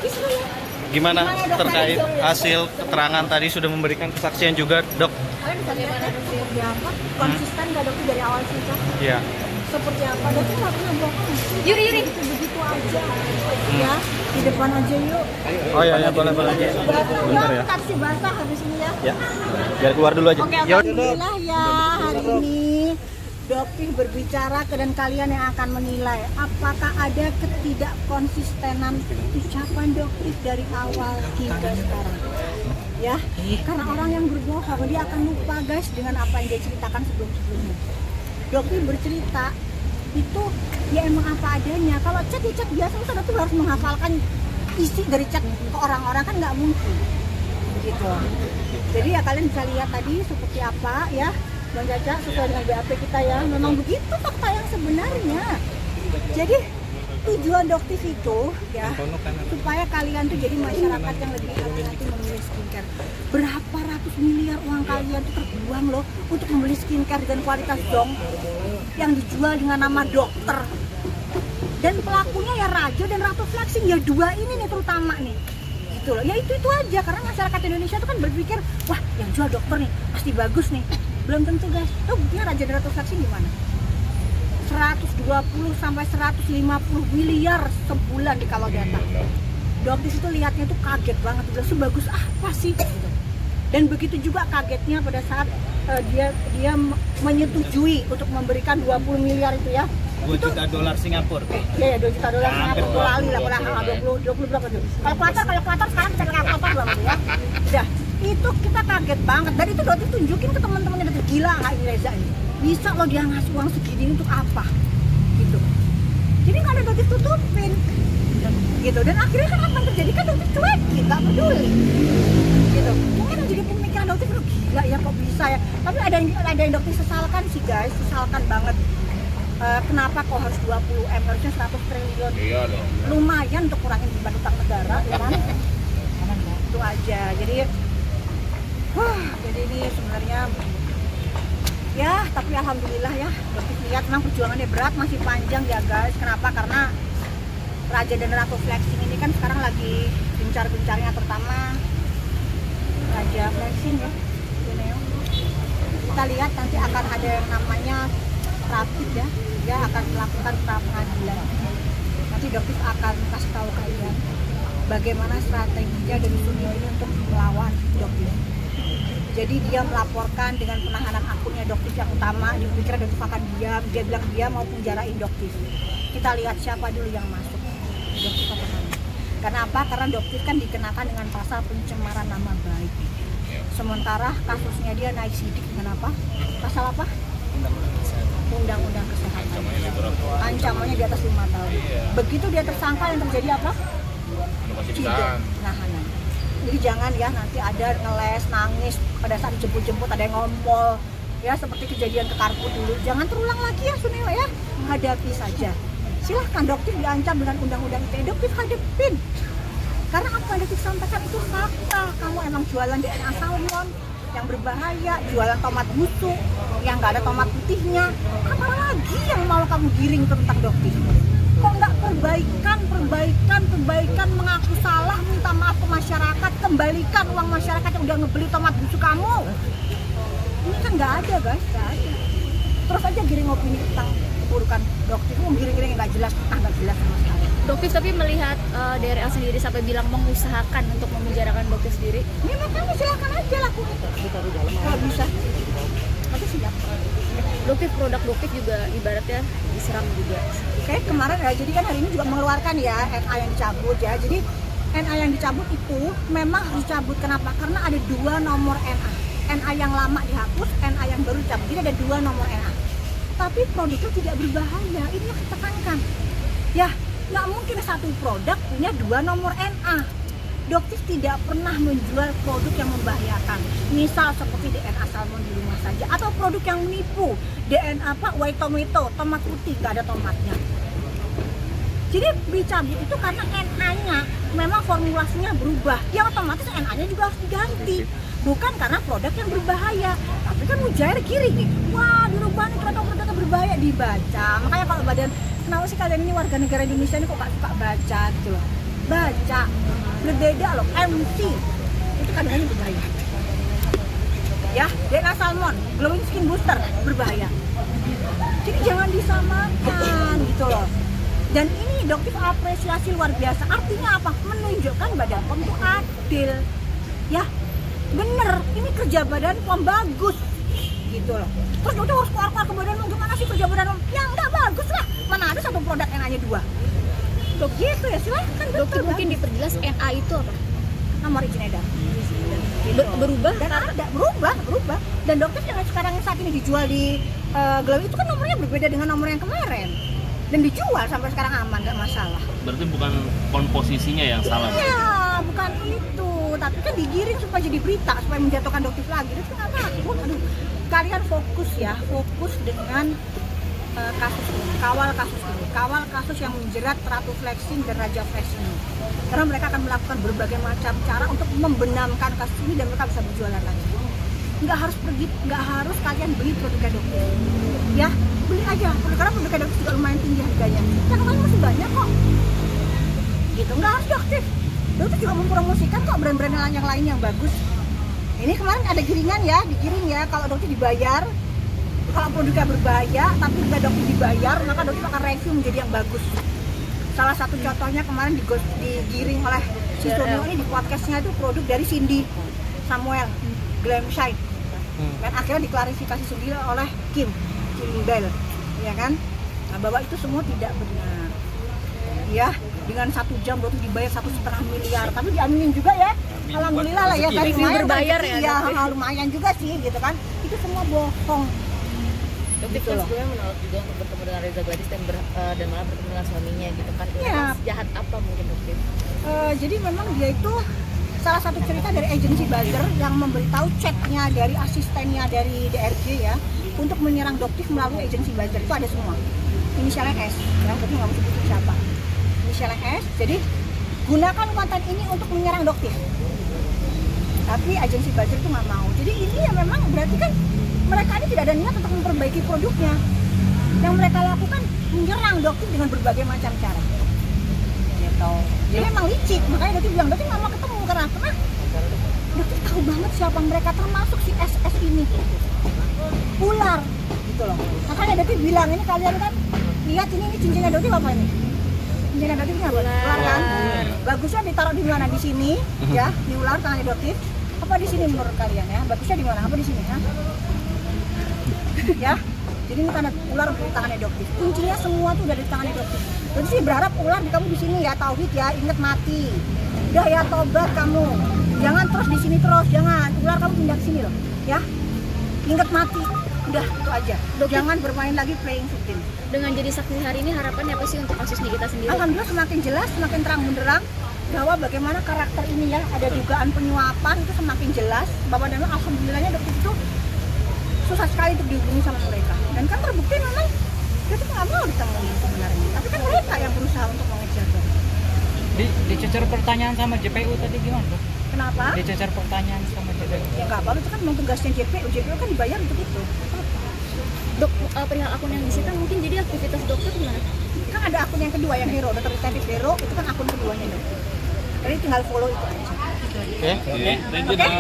psikis lu ya. Gimana Dok, terkait tadi, hasil keterangan tadi sudah memberikan kesaksian juga, Dok? Kalian bisa lihat ya, seperti apa? Konsisten nggak dokter dari awal cerita? Iya. Seperti apa? Dokter nggak pernah bohong. Yuri. Begitu aja. Ya, di depan aja yuk. Oh iya, boleh. Bentar ya. Taksi basah habis ini ya. Ya. Biar keluar dulu aja. Oke, alhamdulillah ya hari ini Dokter berbicara dan kalian yang akan menilai apakah ada ketidakkonsistenan ucapan Dokter dari awal hingga sekarang. Ya, karena orang yang berbohong dia akan lupa guys dengan apa yang dia ceritakan sebelum-sebelumnya. Dokter bercerita itu ya emang apa adanya. Kalau chat ya chat biasa, Dokter harus menghafalkan isi dari chat ke orang-orang, kan nggak mungkin begitu. Jadi ya kalian bisa lihat tadi seperti apa ya Bang Caca, sesuai dengan BAP kita ya, memang begitu fakta yang sebenarnya. Jadi tujuan Dokter itu ya supaya kalian tuh jadi masyarakat yang lebih hati-hati memilih skincare. Berapa ratus miliar uang kalian tuh terbuang loh untuk membeli skincare dan kualitas dong yang dijual dengan nama dokter. Dan pelakunya ya Rajo dan Ratu Flexing, ya dua ini nih terutama nih. Gitu loh. Ya itu aja, karena masyarakat Indonesia tuh kan berpikir, wah yang jual dokter nih pasti bagus nih. Belum tentu guys. Tuh buktinya Raja dan Ratu Flexing gimana? 120 sampai 150 miliar sebulan di kalau data. Dokter itu lihatnya tuh kaget banget, udah sebagus apa sih? Gitu. Dan begitu juga kagetnya pada saat dia menyetujui untuk memberikan 20 miliar itu ya. 2 juta dolar Singapura. Iya, 2 juta dolar Singapura. Lali lah, pernah 20 berapa tuh? Kalkulator sekarang cek kalkulator berapa ya? Udah, itu kita kaget banget. Dan itu Dokter tunjukin ke teman-temannya, Dokter gila nggak ini Reza ini? Bisa loh dia ngasih uang segini untuk apa? Gitu. Jadi nggak ada Dokter tutupin. Gitu. Dan akhirnya kan apa yang terjadi? Kan Dokter cuekin, nggak peduli. Gitu. Mungkin yang jadi pemikiran Dokter itu gila ya kok bisa ya. Tapi ada yang Dokter sesalkan sih guys, sesalkan banget. Kenapa kok harus 20 M, harusnya 100 triliun? Iya dong. Lumayan untuk kurangin beban utang negara, ya kan? Itu aja. Jadi ini sebenarnya ya, tapi alhamdulillah ya, Dokter lihat memang perjuangannya berat, masih panjang ya guys. Kenapa? Karena Raja dan Ratu Flexing ini kan sekarang lagi gencar-gencarnya, terutama Raja Flexing ya. Kita lihat nanti akan ada yang namanya rapid ya, dia akan melakukan pra pengadilan. Nanti Dokter akan kasih tahu kalian bagaimana strateginya dari Sunil ini untuk melawan Dokter. Jadi dia melaporkan dengan penahanan akunnya Dokter yang utama, dipikir Dokter akan diam, dia bilang dia mau penjarain Dokter. Kita lihat siapa dulu yang masuk. Dokter penahanan. Karena apa? Karena Dokter kan dikenakan dengan pasal pencemaran nama baik. Sementara kasusnya dia naik sidik dengan apa? Pasal apa? Undang-undang kesehatan. Ancamannya di atas 5 tahun. Begitu dia tersangka, yang terjadi apa? Tidak penahanan. Jadi jangan ya nanti ada ngeles, nangis pada saat dijemput-jemput, ada yang ngompol ya seperti kejadian ke Karput dulu. Jangan terulang lagi ya Sunil ya. Hadapi saja. Silahkan Dokter diancam dengan undang-undang ITE, Dokter hadepin. Karena apa yang Dokter sampaikan itu fakta. Kamu emang jualan DNA salmon yang berbahaya, jualan tomat busuk yang nggak ada tomat putihnya. Apa lagi yang mau kamu giring tentang Dokter? Kok nggak perbaikan, mengaku salah, minta maaf ke masyarakat, kembalikan uang masyarakat yang udah ngebeli tomat busuk kamu. Ini kan nggak ada guys, nggak ada. Terus aja giring opini tentang keburukan Dokter, giring-giring nggak jelas sama sekali. Dokter tapi melihat DRL sendiri sampai bilang mengusahakan untuk memenjarakan Dokter sendiri. Ya makanya silakan aja lakukan. Kalau bisa. Tapi siap. Dokter produk Dokter juga ibaratnya diserang juga. Oke, kemarin ya, jadi kan hari ini juga mengeluarkan ya NA yang dicabut ya. Jadi NA yang dicabut itu memang harus dicabut. Kenapa? Karena ada 2 nomor NA. NA yang lama dihapus, NA yang baru dicabut. Jadi ada 2 nomor NA. Tapi produknya tidak berbahaya. Ini yang ditekankan. Ya, nggak mungkin satu produk punya 2 nomor NA. Dokter tidak pernah menjual produk yang membahayakan. Misal seperti DNA salmon di rumah saja, atau produk yang menipu DNA white tomato, tomat putih nggak ada tomatnya. Jadi dicabut itu karena NA-nya memang formulasinya berubah, yang otomatis NA-nya juga harus diganti. Bukan karena produk yang berbahaya, tapi kan mujair kiri nih. Wah, dirubah nih ternyata produknya berbahaya, dibaca. Makanya kalau badan, kenapa sih kalian ini warga negara Indonesia ini kok gak suka baca gitu loh. baca. Berbeda loh, MC itu kadang-kadang berbahaya. Ya, DNA salmon, glowing skin booster berbahaya. Jadi jangan disamakan gitu loh. Dan ini dokter apresiasi luar biasa. Artinya apa? Menunjukkan Badan POM itu adil. Ya, bener. Ini kerja Badan POM bagus gitu loh. Terus dokter harus keluar ke Badan POM, gimana sih kerja Badan POM? Ya nggak bagus lah. Mana ada satu produk NA-nya 2. Dok gitu ya, silahkan Dokter mungkin diperjelas NA itu apa? nomor izin edar. Berubah? Dan ada berubah. Dan dokter yang sekarang saat ini dijual di Glow itu kan nomornya berbeda dengan nomor yang kemarin. Dan dijual sampai sekarang aman, nggak masalah. Berarti bukan komposisinya yang salah? Iya, bukan itu. Tapi kan digiring supaya jadi berita, supaya menjatuhkan dokter lagi. Itu nggak bagus. Aduh, kalian fokus ya, fokus dengan kasus ini, kawal kasus yang menjerat Ratu Flexing dan Raja Flexing ini. Karena mereka akan melakukan berbagai macam cara untuk membenamkan kasus ini dan mereka bisa berjualan lagi. Nggak harus kalian beli produk dokter. Ya, beli aja. Karena produk dokter juga lumayan tinggi harganya. Yang kemarin masih banyak kok. Gitu, nggak harus dokter. Dokter juga mempromosikan kok brand-brand yang lain yang bagus. Ini kemarin ada giringan ya, digiring ya. Kalau dokter dibayar, kalau produknya berbahaya, tapi juga dokter dibayar, maka dokter akan review menjadi yang bagus. Salah satu contohnya kemarin digiring oleh si Sonio ini di podcastnya itu produk dari Cindy Samuel, Glam Shine. Dan akhirnya diklarifikasi sendiri oleh Kim Bell, ya kan? Nah, bahwa itu semua tidak benar. Ya, dengan 1 jam dokter dibayar 1,5 miliar, tapi diaminin juga ya. Alhamdulillah lah ya, tadi lumayan berbayar ya. Iya, lumayan juga sih, gitu kan? Itu semua bohong. Dokter kan sebelumnya menolak juga untuk bertemu dengan Reza Gladys dan malah bertemu dengan suaminya gitu kan. Ya. Jahat apa mungkin dokter? Jadi memang dia itu salah satu cerita dari agensi buzzer yang memberitahu chatnya dari asistennya dari DRG ya untuk menyerang dokter melalui agensi buzzer. Itu ada semua. Inisialnya S, ya, tapi nggak mau sebutin siapa. Inisialnya S, jadi gunakan konten ini untuk menyerang dokter. Tapi agensi buzzer itu nggak mau. Jadi ini ya memang berarti kan mereka ini tidak ada niat untuk memperbaiki produknya. Yang mereka lakukan menyerang dokter dengan berbagai macam cara. Gitu. Jadi emang licik, makanya dokter bilang dokter nggak mau ketemu karena dokter tahu banget siapa mereka, termasuk si SS ini. Ular, gitu loh. Makanya dokter bilang ini kalian kan lihat ini cincinnya dokter apa ini? Cincinnya dokter ini apa? Ular kan? Bagusnya ditaruh di mana? Di sini, ya, di ular tangannya dokter. Apa di sini menurut kalian ya? Bagusnya di mana? Apa di sini ya? Ya, jadi ini tanda ular di tangannya dokter. Kuncinya semua tuh udah di tangannya dokter. Jadi sih berharap ular di kamu di sini ya, tauhid ya, inget mati. Udah ya, tobat kamu. Jangan terus di sini terus, jangan. Ular kamu pindah ke sini loh, ya. Inget mati. Udah, itu aja. Jangan bermain lagi playing victim. Dengan jadi saksi hari ini harapannya apa sih untuk kasus Nikita sendiri? Alhamdulillah semakin jelas, semakin terang benderang bahwa bagaimana karakter ini ya, ada dugaan penyuapan itu semakin jelas. Bahwa memang alhamdulillahnya dokter itu susah sekali untuk dihubungi sama mereka. Dan kan terbukti memang dia tuh nggak mau ditemuin sebenarnya. Tapi kan mereka yang berusaha untuk mengejar. Dicecer pertanyaan sama JPU tadi gimana, Dok? Kenapa? Dicecer pertanyaan sama JPU. Ya nggak apa-apa, itu kan memang tugasnya JPU. JPU kan dibayar untuk itu. Dok, perihal akun yang disita mungkin jadi aktivitas dokter gimana? Kan ada akun yang kedua yang Hero, Dokter Detektif Hero, itu kan akun keduanya dok. Jadi tinggal follow itu aja. Oke. Thank you, Dok.